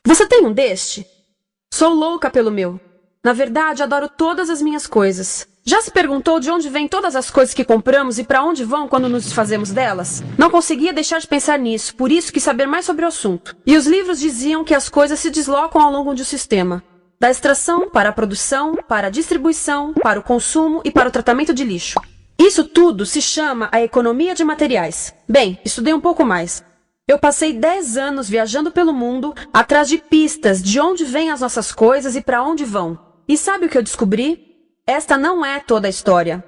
Você tem um deste? Sou louca pelo meu. Na verdade, adoro todas as minhas coisas. Já se perguntou de onde vêm todas as coisas que compramos e para onde vão quando nos desfazemos delas? Não conseguia deixar de pensar nisso, por isso quis saber mais sobre o assunto. E os livros diziam que as coisas se deslocam ao longo de um sistema. Da extração, para a produção, para a distribuição, para o consumo e para o tratamento de lixo. Isso tudo se chama a economia de materiais. Bem, estudei um pouco mais. Eu passei 10 anos viajando pelo mundo, atrás de pistas de onde vêm as nossas coisas e para onde vão. E sabe o que eu descobri? Esta não é toda a história.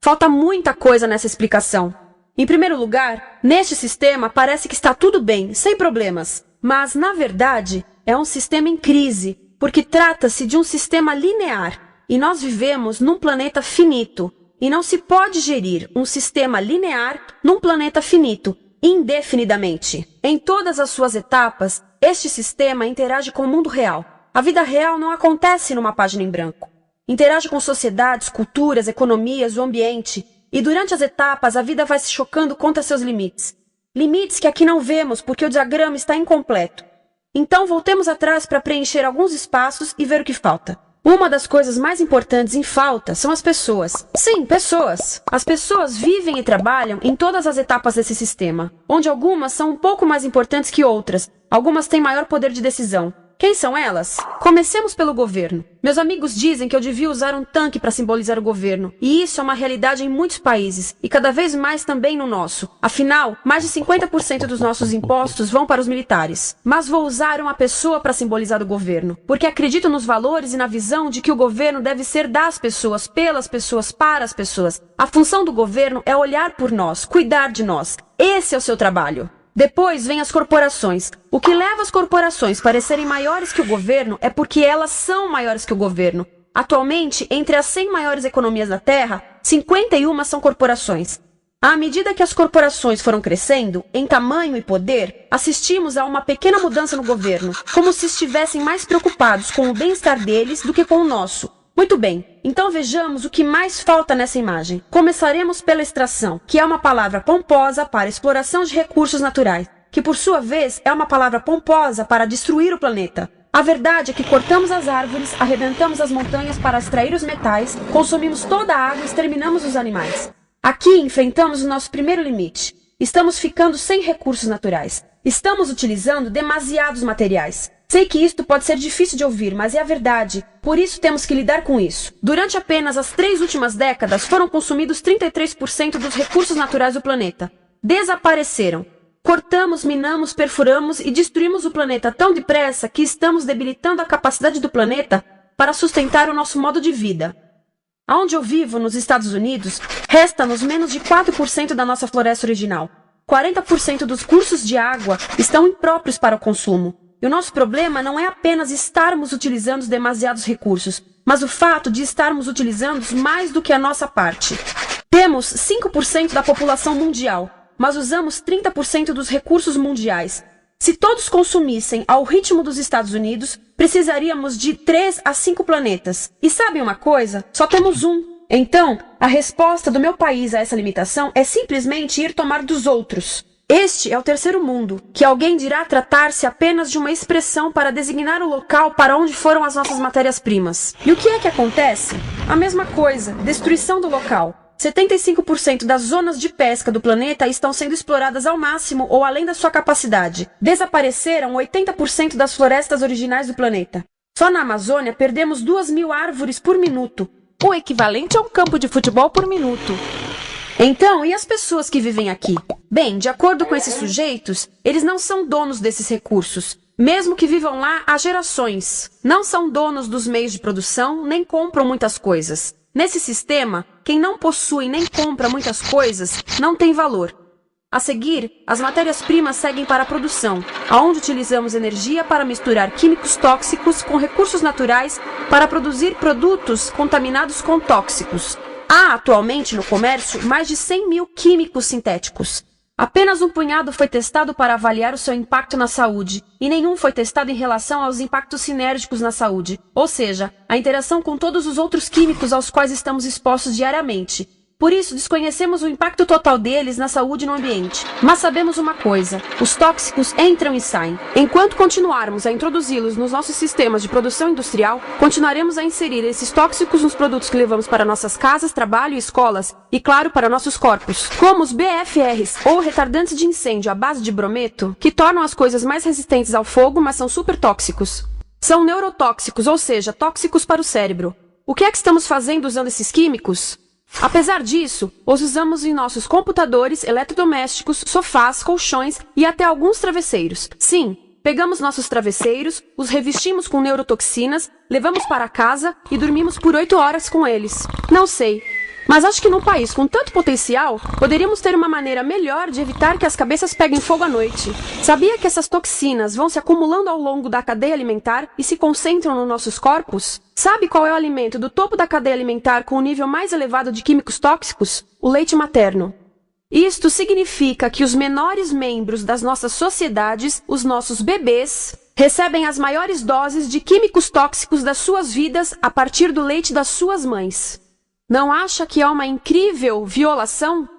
Falta muita coisa nessa explicação. Em primeiro lugar, neste sistema parece que está tudo bem, sem problemas. Mas, na verdade, é um sistema em crise, porque trata-se de um sistema linear. E nós vivemos num planeta finito. E não se pode gerir um sistema linear num planeta finito, indefinidamente. Em todas as suas etapas, este sistema interage com o mundo real. A vida real não acontece numa página em branco. Interage com sociedades, culturas, economias, o ambiente. E durante as etapas, a vida vai se chocando contra seus limites. Limites que aqui não vemos porque o diagrama está incompleto. Então voltemos atrás para preencher alguns espaços e ver o que falta. Uma das coisas mais importantes em falta são as pessoas. Sim, pessoas. As pessoas vivem e trabalham em todas as etapas desse sistema, onde algumas são um pouco mais importantes que outras. Algumas têm maior poder de decisão. Quem são elas? Comecemos pelo governo. Meus amigos dizem que eu devia usar um tanque para simbolizar o governo. E isso é uma realidade em muitos países, e cada vez mais também no nosso. Afinal, mais de 50% dos nossos impostos vão para os militares. Mas vou usar uma pessoa para simbolizar o governo, porque acredito nos valores e na visão de que o governo deve ser das pessoas, pelas pessoas, para as pessoas. A função do governo é olhar por nós, cuidar de nós. Esse é o seu trabalho. Depois vem as corporações. O que leva as corporações a parecerem maiores que o governo é porque elas são maiores que o governo. Atualmente, entre as 100 maiores economias da Terra, 51 são corporações. À medida que as corporações foram crescendo, em tamanho e poder, assistimos a uma pequena mudança no governo, como se estivessem mais preocupados com o bem-estar deles do que com o nosso. Muito bem, então vejamos o que mais falta nessa imagem. Começaremos pela extração, que é uma palavra pomposa para exploração de recursos naturais, que por sua vez é uma palavra pomposa para destruir o planeta. A verdade é que cortamos as árvores, arrebentamos as montanhas para extrair os metais, consumimos toda a água e exterminamos os animais. Aqui enfrentamos o nosso primeiro limite. Estamos ficando sem recursos naturais. Estamos utilizando demasiados materiais. Sei que isto pode ser difícil de ouvir, mas é a verdade. Por isso temos que lidar com isso. Durante apenas as 3 últimas décadas, foram consumidos 33% dos recursos naturais do planeta. Desapareceram. Cortamos, minamos, perfuramos e destruímos o planeta tão depressa que estamos debilitando a capacidade do planeta para sustentar o nosso modo de vida. Onde eu vivo, nos Estados Unidos, resta-nos menos de 4% da nossa floresta original. 40% dos cursos de água estão impróprios para o consumo. E o nosso problema não é apenas estarmos utilizando demasiados recursos, mas o fato de estarmos utilizando mais do que a nossa parte. Temos 5% da população mundial, mas usamos 30% dos recursos mundiais. Se todos consumissem ao ritmo dos Estados Unidos, precisaríamos de 3 a 5 planetas. E sabem uma coisa? Só temos um. Então, a resposta do meu país a essa limitação é simplesmente ir tomar dos outros. Este é o terceiro mundo, que alguém dirá tratar-se apenas de uma expressão para designar o local para onde foram as nossas matérias-primas. E o que é que acontece? A mesma coisa, destruição do local. 75% das zonas de pesca do planeta estão sendo exploradas ao máximo ou além da sua capacidade. Desapareceram 80% das florestas originais do planeta. Só na Amazônia perdemos 2.000 árvores por minuto, o equivalente a um campo de futebol por minuto. Então, e as pessoas que vivem aqui? Bem, de acordo com esses sujeitos, eles não são donos desses recursos. Mesmo que vivam lá há gerações. Não são donos dos meios de produção, nem compram muitas coisas. Nesse sistema, quem não possui nem compra muitas coisas não tem valor. A seguir, as matérias-primas seguem para a produção, aonde utilizamos energia para misturar químicos tóxicos com recursos naturais para produzir produtos contaminados com tóxicos. Há atualmente no comércio mais de 100.000 químicos sintéticos. Apenas um punhado foi testado para avaliar o seu impacto na saúde, e nenhum foi testado em relação aos impactos sinérgicos na saúde, ou seja, a interação com todos os outros químicos aos quais estamos expostos diariamente. Por isso, desconhecemos o impacto total deles na saúde e no ambiente. Mas sabemos uma coisa: os tóxicos entram e saem. Enquanto continuarmos a introduzi-los nos nossos sistemas de produção industrial, continuaremos a inserir esses tóxicos nos produtos que levamos para nossas casas, trabalho e escolas, e claro, para nossos corpos. Como os BFRs, ou retardantes de incêndio à base de brometo, que tornam as coisas mais resistentes ao fogo, mas são super tóxicos. São neurotóxicos, ou seja, tóxicos para o cérebro. O que é que estamos fazendo usando esses químicos? Apesar disso, os usamos em nossos computadores, eletrodomésticos, sofás, colchões e até alguns travesseiros. Sim, pegamos nossos travesseiros, os revestimos com neurotoxinas, levamos para casa e dormimos por 8 horas com eles. Não sei, mas acho que num país com tanto potencial, poderíamos ter uma maneira melhor de evitar que as cabeças peguem fogo à noite. Sabia que essas toxinas vão se acumulando ao longo da cadeia alimentar e se concentram nos nossos corpos? Sabe qual é o alimento do topo da cadeia alimentar com o nível mais elevado de químicos tóxicos? O leite materno. Isto significa que os menores membros das nossas sociedades, os nossos bebês, recebem as maiores doses de químicos tóxicos das suas vidas a partir do leite das suas mães. Não acha que é uma incrível violação?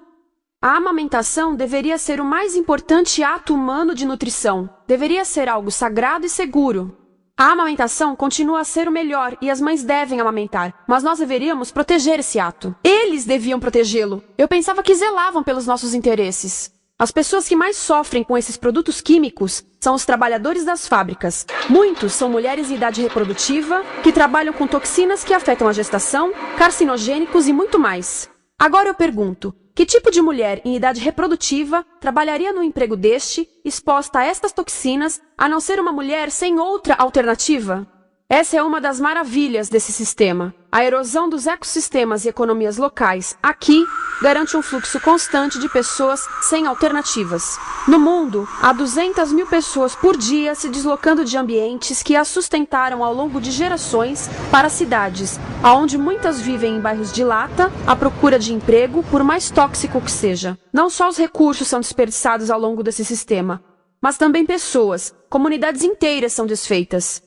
A amamentação deveria ser o mais importante ato humano de nutrição. Deveria ser algo sagrado e seguro. A amamentação continua a ser o melhor e as mães devem amamentar, mas nós deveríamos proteger esse ato. Eles deviam protegê-lo. Eu pensava que zelavam pelos nossos interesses. As pessoas que mais sofrem com esses produtos químicos são os trabalhadores das fábricas. Muitos são mulheres em idade reprodutiva, que trabalham com toxinas que afetam a gestação, carcinogênicos e muito mais. Agora eu pergunto, que tipo de mulher em idade reprodutiva trabalharia num emprego deste, exposta a estas toxinas, a não ser uma mulher sem outra alternativa? Essa é uma das maravilhas desse sistema. A erosão dos ecossistemas e economias locais aqui garante um fluxo constante de pessoas sem alternativas. No mundo, há 200 mil pessoas por dia se deslocando de ambientes que as sustentaram ao longo de gerações para cidades, onde muitas vivem em bairros de lata, à procura de emprego, por mais tóxico que seja. Não só os recursos são desperdiçados ao longo desse sistema, mas também pessoas, comunidades inteiras são desfeitas.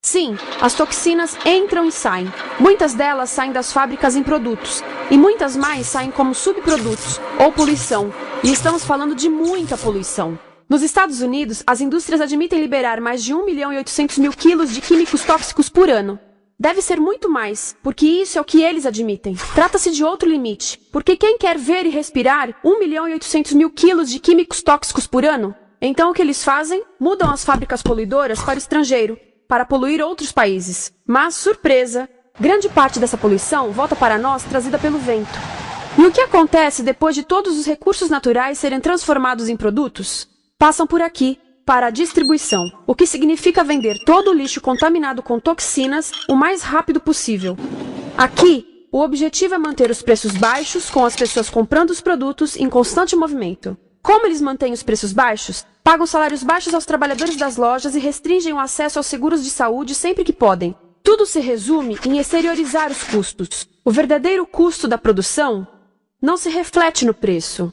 Sim, as toxinas entram e saem. Muitas delas saem das fábricas em produtos, e muitas mais saem como subprodutos, ou poluição. E estamos falando de muita poluição. Nos Estados Unidos, as indústrias admitem liberar mais de 1.800.000 quilos de químicos tóxicos por ano. Deve ser muito mais, porque isso é o que eles admitem. Trata-se de outro limite, porque quem quer ver e respirar 1.800.000 quilos de químicos tóxicos por ano? Então o que eles fazem? Mudam as fábricas poluidoras para o estrangeiro, para poluir outros países. Mas, surpresa, grande parte dessa poluição volta para nós trazida pelo vento. E o que acontece depois de todos os recursos naturais serem transformados em produtos? Passam por aqui, para a distribuição, o que significa vender todo o lixo contaminado com toxinas o mais rápido possível. Aqui, o objetivo é manter os preços baixos, com as pessoas comprando os produtos em constante movimento. Como eles mantêm os preços baixos? Pagam salários baixos aos trabalhadores das lojas e restringem o acesso aos seguros de saúde sempre que podem. Tudo se resume em exteriorizar os custos. O verdadeiro custo da produção não se reflete no preço.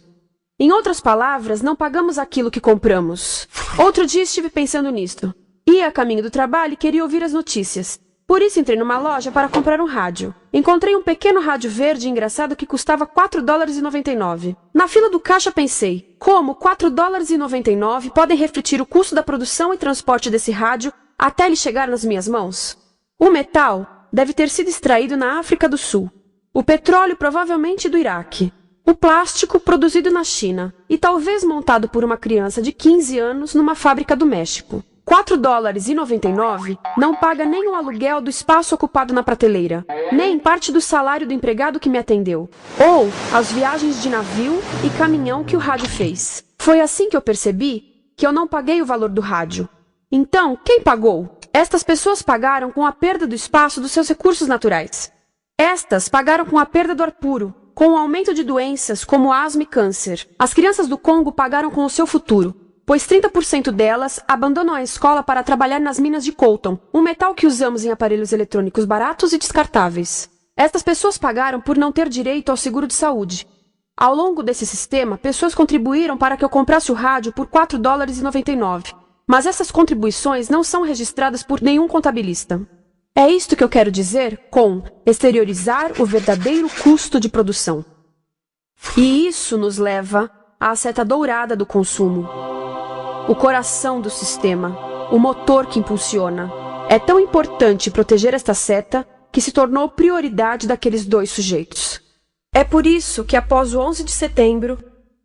Em outras palavras, não pagamos aquilo que compramos. Outro dia estive pensando nisto. Ia a caminho do trabalho e queria ouvir as notícias. Por isso entrei numa loja para comprar um rádio. Encontrei um pequeno rádio verde engraçado que custava $4,99. Na fila do caixa pensei, como $4,99 podem refletir o custo da produção e transporte desse rádio até ele chegar nas minhas mãos? O metal deve ter sido extraído na África do Sul. O petróleo provavelmente do Iraque. O plástico produzido na China e talvez montado por uma criança de 15 anos numa fábrica do México. $4,99 não paga nem o aluguel do espaço ocupado na prateleira, nem parte do salário do empregado que me atendeu, ou as viagens de navio e caminhão que o rádio fez. Foi assim que eu percebi que eu não paguei o valor do rádio. Então, quem pagou? Estas pessoas pagaram com a perda do espaço dos seus recursos naturais. Estas pagaram com a perda do ar puro, com o aumento de doenças como asma e câncer. As crianças do Congo pagaram com o seu futuro, pois 30% delas abandonam a escola para trabalhar nas minas de coltan, um metal que usamos em aparelhos eletrônicos baratos e descartáveis. Estas pessoas pagaram por não ter direito ao seguro de saúde. Ao longo desse sistema, pessoas contribuíram para que eu comprasse o rádio por $4,99. Mas essas contribuições não são registradas por nenhum contabilista. É isto que eu quero dizer com exteriorizar o verdadeiro custo de produção. E isso nos leva à seta dourada do consumo. O coração do sistema, o motor que impulsiona. É tão importante proteger esta seta que se tornou prioridade daqueles dois sujeitos. É por isso que após o 11 de setembro,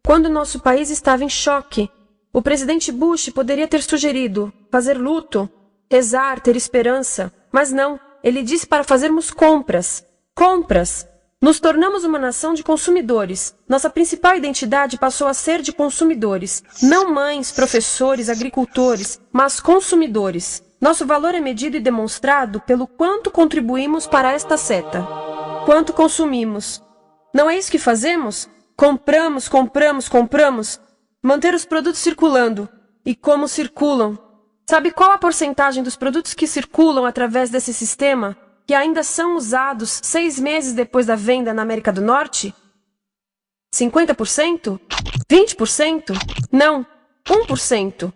quando nosso país estava em choque, o presidente Bush poderia ter sugerido fazer luto, rezar, ter esperança, mas não, ele disse para fazermos compras. Compras! Nos tornamos uma nação de consumidores. Nossa principal identidade passou a ser de consumidores. Não mães, professores, agricultores, mas consumidores. Nosso valor é medido e demonstrado pelo quanto contribuímos para esta seta. Quanto consumimos. Não é isso que fazemos? Compramos, compramos, compramos. Manter os produtos circulando. E como circulam? Sabe qual a porcentagem dos produtos que circulam através desse sistema que ainda são usados 6 meses depois da venda na América do Norte? 50%? 20%? Não, 1%.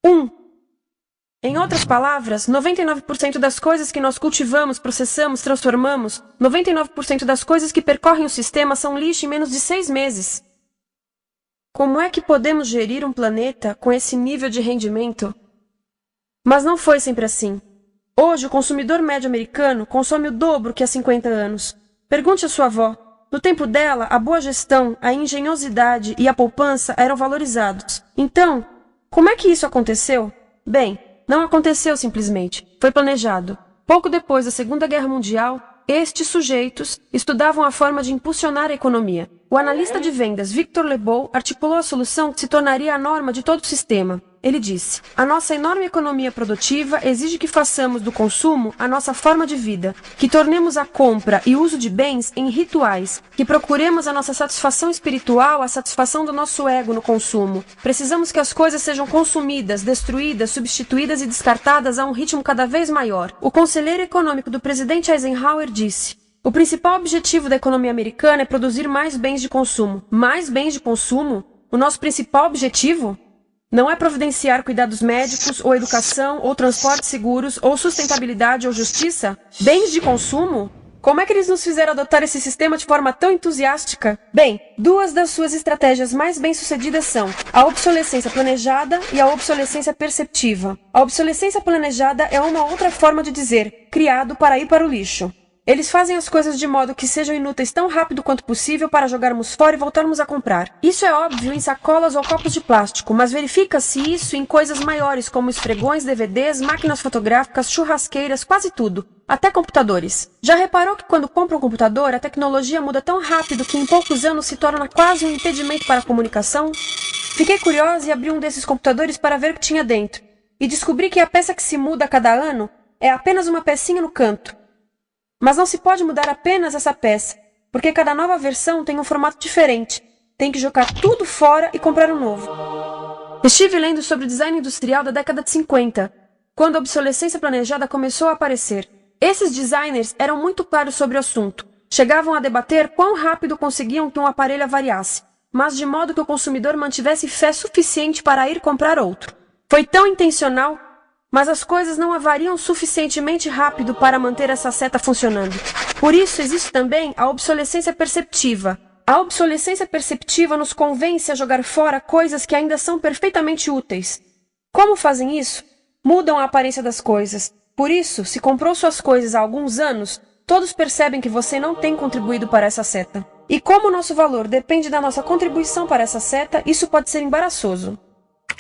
1. Em outras palavras, 99% das coisas que nós cultivamos, processamos, transformamos, 99% das coisas que percorrem o sistema são lixo em menos de 6 meses. Como é que podemos gerir um planeta com esse nível de rendimento? Mas não foi sempre assim. Hoje, o consumidor médio americano consome o dobro que há 50 anos. Pergunte à sua avó. No tempo dela, a boa gestão, a engenhosidade e a poupança eram valorizados. Então, como é que isso aconteceu? Bem, não aconteceu simplesmente. Foi planejado. Pouco depois da Segunda Guerra Mundial, estes sujeitos estudavam a forma de impulsionar a economia. O analista de vendas Victor Lebow articulou a solução que se tornaria a norma de todo o sistema. Ele disse: a nossa enorme economia produtiva exige que façamos do consumo a nossa forma de vida, que tornemos a compra e uso de bens em rituais, que procuremos a nossa satisfação espiritual, a satisfação do nosso ego no consumo. Precisamos que as coisas sejam consumidas, destruídas, substituídas e descartadas a um ritmo cada vez maior. O conselheiro econômico do presidente Eisenhower disse: o principal objetivo da economia americana é produzir mais bens de consumo. Mais bens de consumo? O nosso principal objetivo? Não é providenciar cuidados médicos, ou educação, ou transportes seguros, ou sustentabilidade, ou justiça? Bens de consumo? Como é que eles nos fizeram adotar esse sistema de forma tão entusiástica? Bem, 2 das suas estratégias mais bem-sucedidas são a obsolescência planejada e a obsolescência perceptiva. A obsolescência planejada é uma outra forma de dizer criado para ir para o lixo. Eles fazem as coisas de modo que sejam inúteis tão rápido quanto possível para jogarmos fora e voltarmos a comprar. Isso é óbvio em sacolas ou copos de plástico, mas verifica-se isso em coisas maiores como esfregões, DVDs, máquinas fotográficas, churrasqueiras, quase tudo. Até computadores. Já reparou que quando compra um computador, a tecnologia muda tão rápido que em poucos anos se torna quase um impedimento para a comunicação? Fiquei curiosa e abri um desses computadores para ver o que tinha dentro. E descobri que a peça que se muda a cada ano é apenas uma pecinha no canto. Mas não se pode mudar apenas essa peça, porque cada nova versão tem um formato diferente. Tem que jogar tudo fora e comprar um novo. Estive lendo sobre o design industrial da década de 50, quando a obsolescência planejada começou a aparecer. Esses designers eram muito claros sobre o assunto. Chegavam a debater quão rápido conseguiam que um aparelho avariasse, mas de modo que o consumidor mantivesse fé suficiente para ir comprar outro. Foi tão intencional, mas as coisas não avariam suficientemente rápido para manter essa seta funcionando. Por isso existe também a obsolescência perceptiva. A obsolescência perceptiva nos convence a jogar fora coisas que ainda são perfeitamente úteis. Como fazem isso? Mudam a aparência das coisas. Por isso, se comprou suas coisas há alguns anos, todos percebem que você não tem contribuído para essa seta. E como o nosso valor depende da nossa contribuição para essa seta, isso pode ser embaraçoso.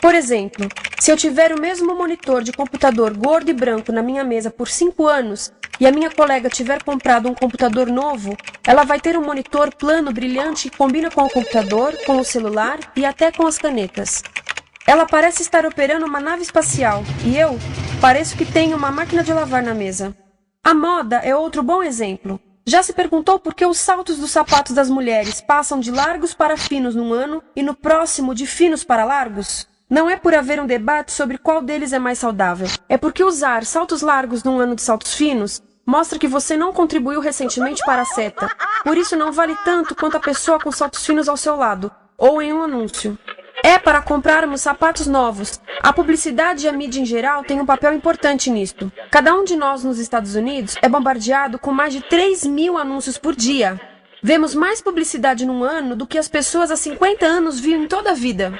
Por exemplo, se eu tiver o mesmo monitor de computador gordo e branco na minha mesa por 5 anos e a minha colega tiver comprado um computador novo, ela vai ter um monitor plano brilhante que combina com o computador, com o celular e até com as canetas. Ela parece estar operando uma nave espacial e eu pareço que tenho uma máquina de lavar na mesa. A moda é outro bom exemplo. Já se perguntou por que os saltos dos sapatos das mulheres passam de largos para finos num ano e no próximo de finos para largos? Não é por haver um debate sobre qual deles é mais saudável. É porque usar saltos largos num ano de saltos finos mostra que você não contribuiu recentemente para a seta. Por isso não vale tanto quanto a pessoa com saltos finos ao seu lado, ou em um anúncio. É para comprarmos sapatos novos. A publicidade e a mídia em geral têm um papel importante nisto. Cada um de nós nos Estados Unidos é bombardeado com mais de 3.000 anúncios por dia. Vemos mais publicidade num ano do que as pessoas há 50 anos viam em toda a vida.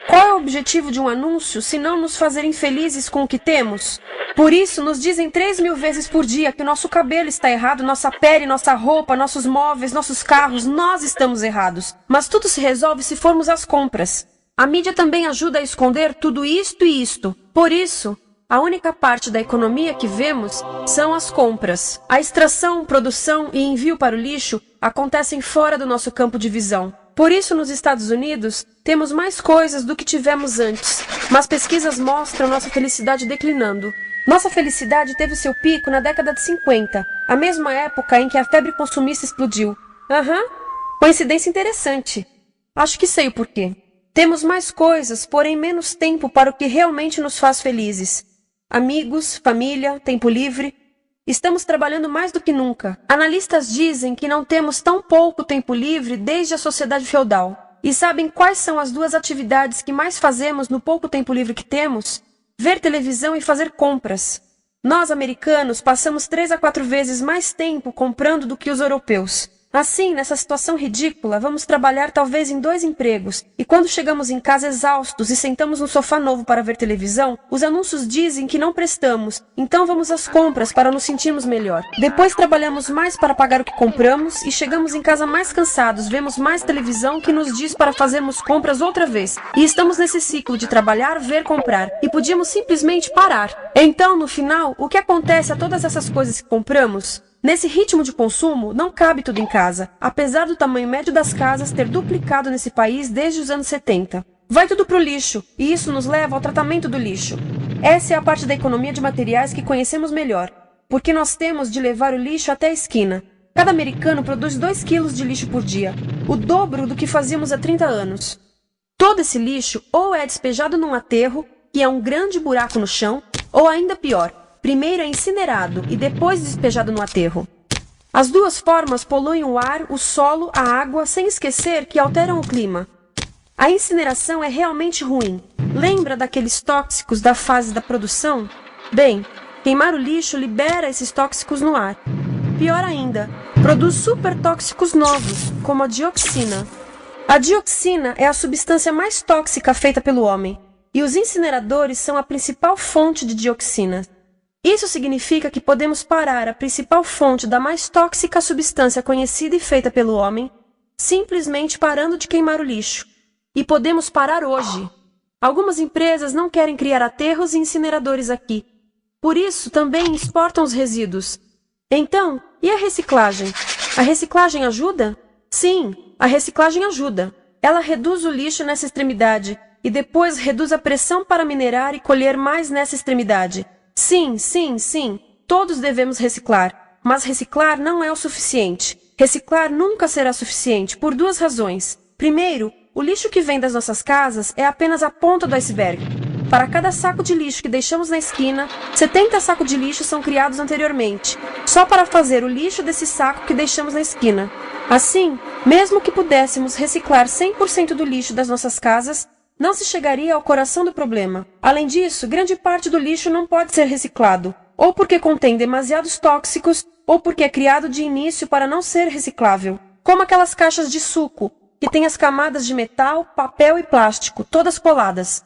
Qual é o objetivo de um anúncio, se não nos fazer infelizes com o que temos? Por isso, nos dizem 3.000 vezes por dia que o nosso cabelo está errado, nossa pele, nossa roupa, nossos móveis, nossos carros, nós estamos errados. Mas tudo se resolve se formos às compras. A mídia também ajuda a esconder tudo isto e isto. Por isso, a única parte da economia que vemos são as compras. A extração, produção e envio para o lixo acontecem fora do nosso campo de visão. Por isso, nos Estados Unidos, temos mais coisas do que tivemos antes, mas pesquisas mostram nossa felicidade declinando. Nossa felicidade teve seu pico na década de 50, a mesma época em que a febre consumista explodiu. Coincidência interessante. Acho que sei o porquê. Temos mais coisas, porém menos tempo para o que realmente nos faz felizes. Amigos, família, tempo livre. Estamos trabalhando mais do que nunca. Analistas dizem que não temos tão pouco tempo livre desde a sociedade feudal. E sabem quais são as duas atividades que mais fazemos no pouco tempo livre que temos? Ver televisão e fazer compras. Nós, americanos, passamos 3 a 4 vezes mais tempo comprando do que os europeus. Assim, nessa situação ridícula, vamos trabalhar talvez em 2 empregos, e quando chegamos em casa exaustos e sentamos no sofá novo para ver televisão, os anúncios dizem que não prestamos, então vamos às compras para nos sentirmos melhor. Depois trabalhamos mais para pagar o que compramos e chegamos em casa mais cansados, vemos mais televisão que nos diz para fazermos compras outra vez. E estamos nesse ciclo de trabalhar, ver, comprar, e podíamos simplesmente parar. Então, no final, o que acontece a todas essas coisas que compramos? Nesse ritmo de consumo, não cabe tudo em casa, apesar do tamanho médio das casas ter duplicado nesse país desde os anos 70. Vai tudo pro lixo, e isso nos leva ao tratamento do lixo. Essa é a parte da economia de materiais que conhecemos melhor, porque nós temos de levar o lixo até a esquina. Cada americano produz 2 quilos de lixo por dia, o dobro do que fazíamos há 30 anos. Todo esse lixo ou é despejado num aterro, que é um grande buraco no chão, ou ainda pior, primeiro é incinerado e depois despejado no aterro. As duas formas poluem o ar, o solo, a água, sem esquecer que alteram o clima. A incineração é realmente ruim. Lembra daqueles tóxicos da fase da produção? Bem, queimar o lixo libera esses tóxicos no ar. Pior ainda, produz supertóxicos novos, como a dioxina. A dioxina é a substância mais tóxica feita pelo homem, e os incineradores são a principal fonte de dioxina. Isso significa que podemos parar a principal fonte da mais tóxica substância conhecida e feita pelo homem, simplesmente parando de queimar o lixo. E podemos parar hoje. Algumas empresas não querem criar aterros e incineradores aqui. Por isso, também exportam os resíduos. Então, e a reciclagem? A reciclagem ajuda? Sim, a reciclagem ajuda. Ela reduz o lixo nessa extremidade e depois reduz a pressão para minerar e colher mais nessa extremidade. Sim, todos devemos reciclar, mas reciclar não é o suficiente. Reciclar nunca será suficiente, por 2 razões. Primeiro, o lixo que vem das nossas casas é apenas a ponta do iceberg. Para cada saco de lixo que deixamos na esquina, 70 sacos de lixo são criados anteriormente, só para fazer o lixo desse saco que deixamos na esquina. Assim, mesmo que pudéssemos reciclar 100% do lixo das nossas casas, não se chegaria ao coração do problema. Além disso, grande parte do lixo não pode ser reciclado, ou porque contém demasiados tóxicos, ou porque é criado de início para não ser reciclável. Como aquelas caixas de suco, que têm as camadas de metal, papel e plástico, todas coladas.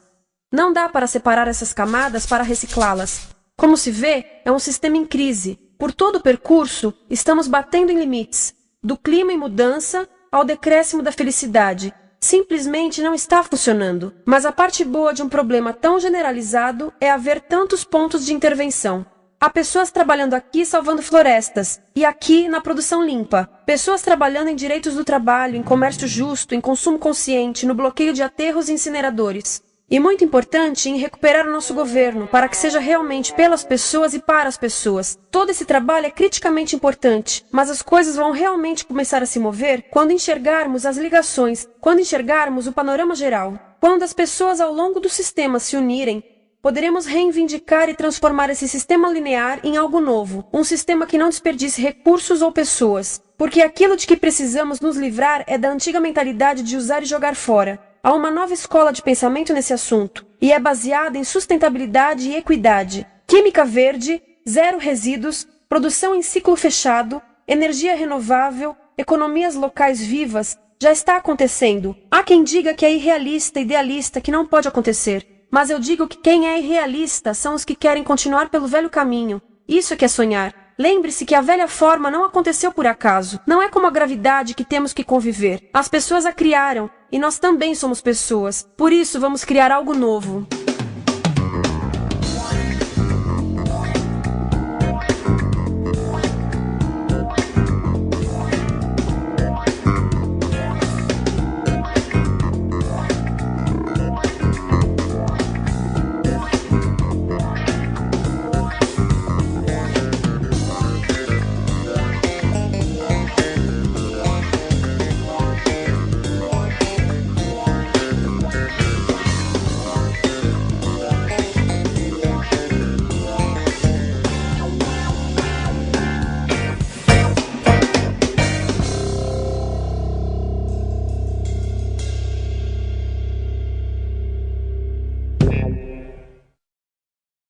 Não dá para separar essas camadas para reciclá-las. Como se vê, é um sistema em crise. Por todo o percurso, estamos batendo em limites, do clima em mudança ao decréscimo da felicidade. Simplesmente não está funcionando. Mas a parte boa de um problema tão generalizado é haver tantos pontos de intervenção. Há pessoas trabalhando aqui salvando florestas, e aqui na produção limpa. Pessoas trabalhando em direitos do trabalho, em comércio justo, em consumo consciente, no bloqueio de aterros e incineradores. E muito importante, em recuperar o nosso governo, para que seja realmente pelas pessoas e para as pessoas. Todo esse trabalho é criticamente importante, mas as coisas vão realmente começar a se mover quando enxergarmos as ligações, quando enxergarmos o panorama geral. Quando as pessoas ao longo do sistema se unirem, poderemos reivindicar e transformar esse sistema linear em algo novo, um sistema que não desperdice recursos ou pessoas. Porque aquilo de que precisamos nos livrar é da antiga mentalidade de usar e jogar fora. Há uma nova escola de pensamento nesse assunto, e é baseada em sustentabilidade e equidade, química verde, 0 resíduos, produção em ciclo fechado, energia renovável, economias locais vivas, já está acontecendo. Há quem diga que é irrealista, idealista, que não pode acontecer. Mas eu digo que quem é irrealista são os que querem continuar pelo velho caminho. Isso é que é sonhar. Lembre-se que a velha forma não aconteceu por acaso. Não é como a gravidade que temos que conviver. As pessoas a criaram, e nós também somos pessoas. Por isso, vamos criar algo novo.